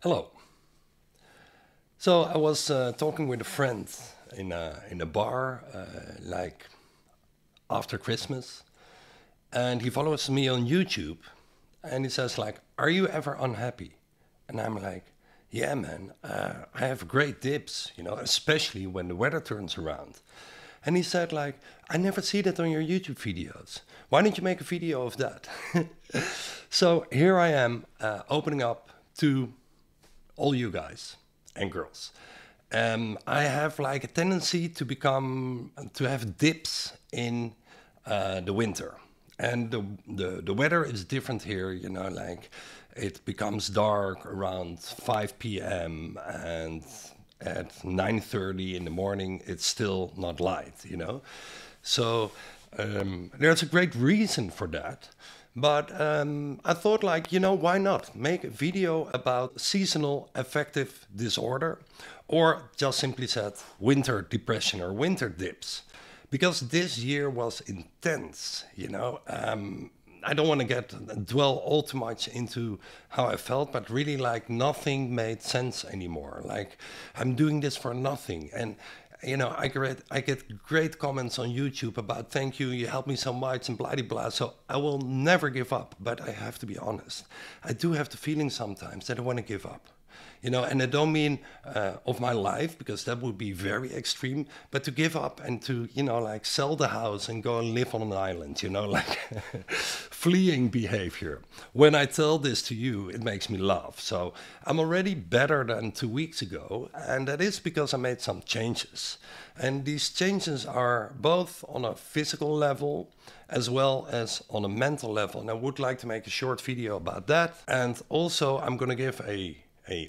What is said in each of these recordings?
Hello. So I was talking with a friend in a bar, like after Christmas, and he follows me on YouTube, and he says like, "Are you ever unhappy?" And I'm like, "Yeah, man, I have great dips, especially when the weather turns around." And he said like, "I never see that on your YouTube videos. Why don't you make a video of that?" So here I am opening up to all you guys and girls. I have like a tendency to have dips in the winter, and the weather is different here. Like it becomes dark around 5 p.m. and at 9:30 in the morning it's still not light. So there's a great reason for that. But I thought like, why not make a video about seasonal affective disorder, or just simply said winter depression or winter dips, because this year was intense. I don't want to dwell all too much into how I felt, but really like nothing made sense anymore. Like I'm doing this for nothing. And I get great comments on YouTube about thank you, you helped me so much, and blah, blah, blah. So I will never give up, but I have to be honest. I do have the feeling sometimes that I want to give up. And I don't mean of my life, because that would be very extreme, but to give up and to, like sell the house and go and live on an island, like fleeing behavior. When I tell this to you, it makes me laugh. So I'm already better than 2 weeks ago, and that is because I made some changes. And these changes are both on a physical level as well as on a mental level. And I would like to make a short video about that. And also I'm going to give a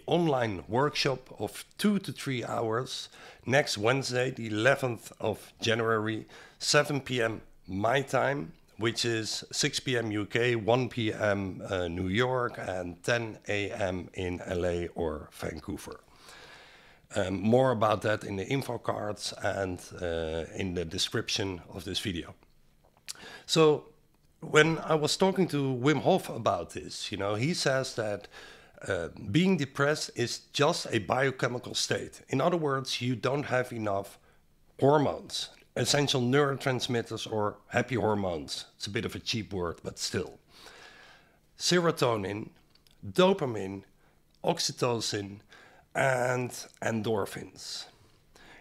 online workshop of 2 to 3 hours next Wednesday, the 11th of January, 7 p.m. my time, which is 6 p.m. UK, 1 p.m. New York, and 10 a.m. in LA or Vancouver. More about that in the info cards and in the description of this video. So when I was talking to Wim Hof about this, he says that being depressed is just a biochemical state. In other words, you don't have enough hormones, essential neurotransmitters or happy hormones. It's a bit of a cheap word, but still. Serotonin, dopamine, oxytocin, and endorphins.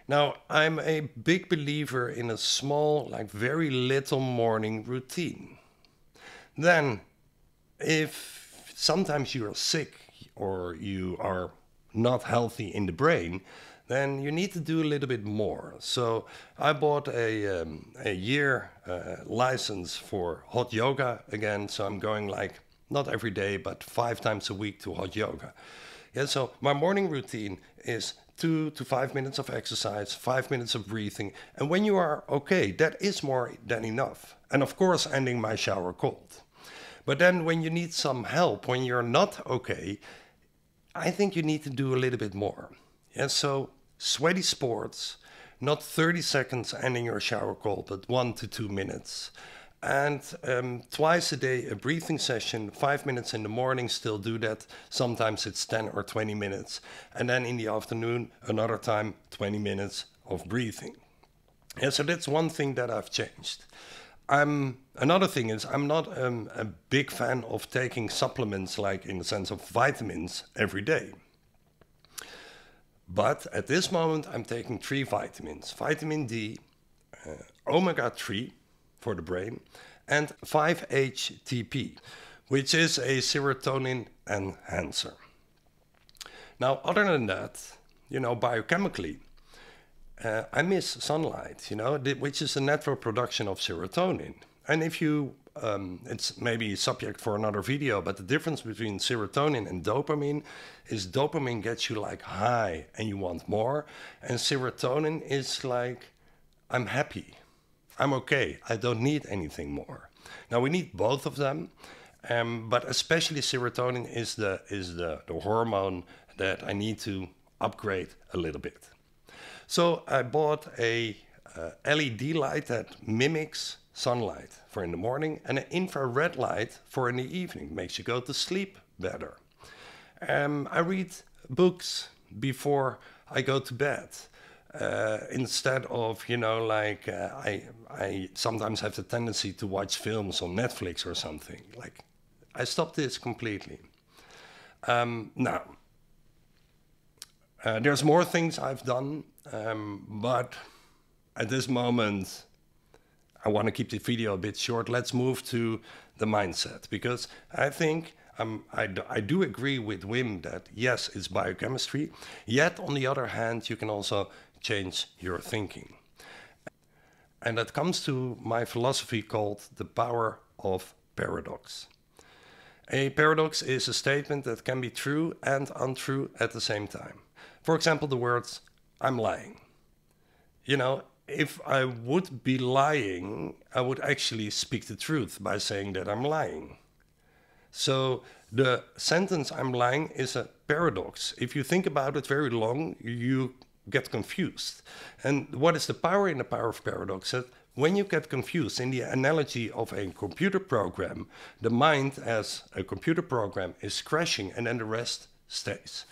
Now, I'm a big believer in a small, like very little morning routine. Then, if sometimes you are sick, or you are not healthy in the brain, then you need to do a little bit more. So I bought a year license for hot yoga again. So I'm going like not every day, but 5 times a week to hot yoga. Yeah, so my morning routine is 2 to 5 minutes of exercise, 5 minutes of breathing. And when you are okay, that is more than enough. And of course, ending my shower cold. But then when you need some help, when you're not okay, I think you need to do a little bit more. Yeah, so sweaty sports, not 30 seconds ending your shower cold, but 1 to 2 minutes. And twice a day, a breathing session, 5 minutes in the morning, still do that. Sometimes it's 10 or 20 minutes. And then in the afternoon, another time, 20 minutes of breathing. Yeah, so that's one thing that I've changed. Another thing is I'm not a big fan of taking supplements, like in the sense of vitamins, every day. But at this moment, I'm taking 3 vitamins. Vitamin D, omega-3 for the brain, and 5-HTP, which is a serotonin enhancer. Now, other than that, biochemically, I miss sunlight, which is a natural production of serotonin. And if you, it's maybe a subject for another video, but the difference between serotonin and dopamine is dopamine gets you like high and you want more. And serotonin is like, I'm happy, I'm okay, I don't need anything more. Now we need both of them, but especially serotonin is the hormone that I need to upgrade a little bit. So I bought a LED light that mimics sunlight for in the morning, and an infrared light for in the evening. Makes you go to sleep better. I read books before I go to bed. Instead of, like I sometimes have the tendency to watch films on Netflix or something. Like, I stopped this completely. Now, there's more things I've done, but at this moment, I want to keep the video a bit short. Let's move to the mindset, because I think I do agree with Wim that yes, it's biochemistry. Yet, on the other hand, you can also change your thinking. And that comes to my philosophy called the power of paradox. A paradox is a statement that can be true and untrue at the same time. For example, the words, "I'm lying." If I would be lying, I would actually speak the truth by saying that I'm lying. So the sentence "I'm lying" is a paradox. If you think about it very long, you get confused. And what is the power in the power of paradox? That when you get confused, in the analogy of a computer program, the mind as a computer program is crashing and then the rest stays.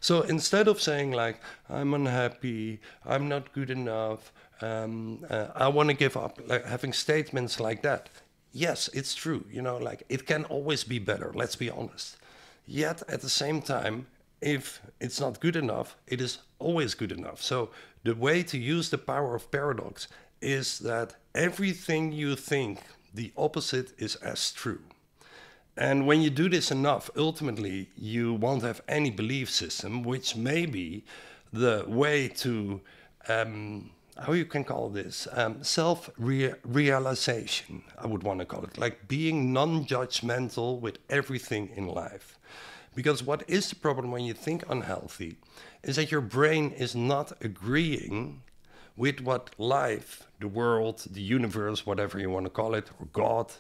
So instead of saying like, "I'm unhappy, I'm not good enough, I want to give up," like having statements like that, yes, it's true, like it can always be better, let's be honest. Yet at the same time, if it's not good enough, it is always good enough. So the way to use the power of paradox is that everything you think, the opposite is as true. And when you do this enough, ultimately, you won't have any belief system, which may be the way to, how you can call this, self-realization, I would want to call it, like being non-judgmental with everything in life. Because what is the problem when you think unhealthy is that your brain is not agreeing with what life, the world, the universe, whatever you want to call it, or God,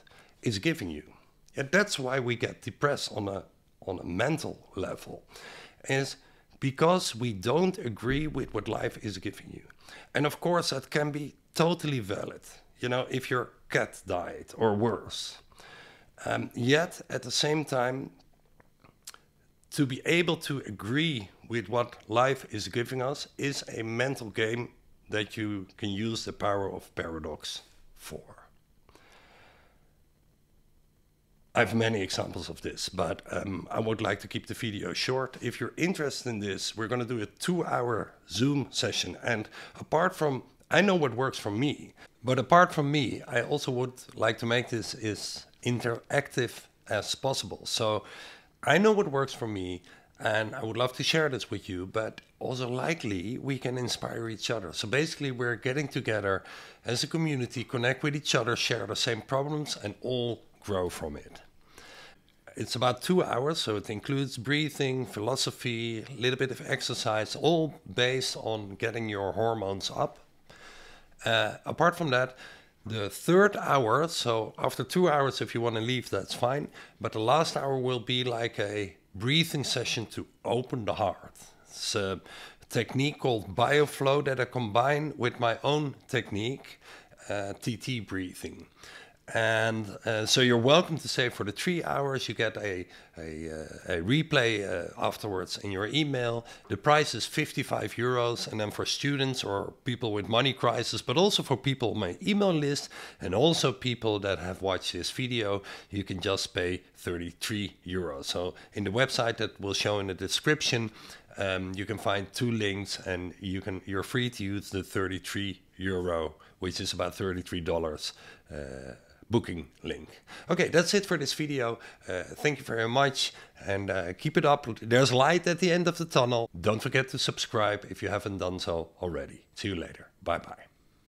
is giving you. And that's why we get depressed on a mental level, is because we don't agree with what life is giving you. And of course, that can be totally valid, if your cat died or worse. Yet, at the same time, to be able to agree with what life is giving us is a mental game that you can use the power of paradox for. I have many examples of this, but I would like to keep the video short. If you're interested in this, we're going to do a 2-hour Zoom session. And apart from, I know what works for me, but apart from me, I also would like to make this as interactive as possible. So I know what works for me, and I would love to share this with you, but also likely we can inspire each other. So basically we're getting together as a community, connect with each other, share the same problems, and all grow from it. It's about 2 hours, so it includes breathing, philosophy, a little bit of exercise, all based on getting your hormones up. Apart from that, the third hour, so after 2 hours, if you want to leave, that's fine. But the last hour will be like a breathing session to open the heart. It's a technique called bioflow that I combine with my own technique, TT breathing. And so you're welcome to stay for the 3 hours. You get a replay afterwards in your email. The price is €55. And then for students or people with money crisis, but also for people on my email list, and also people that have watched this video, you can just pay €33. So in the website that will show in the description, you can find 2 links, and you're free to use the €33, which is about $33. Booking link. Okay, that's it for this video. Thank you very much, and keep it up. There's light at the end of the tunnel. Don't forget to subscribe if you haven't done so already. See you later. Bye bye.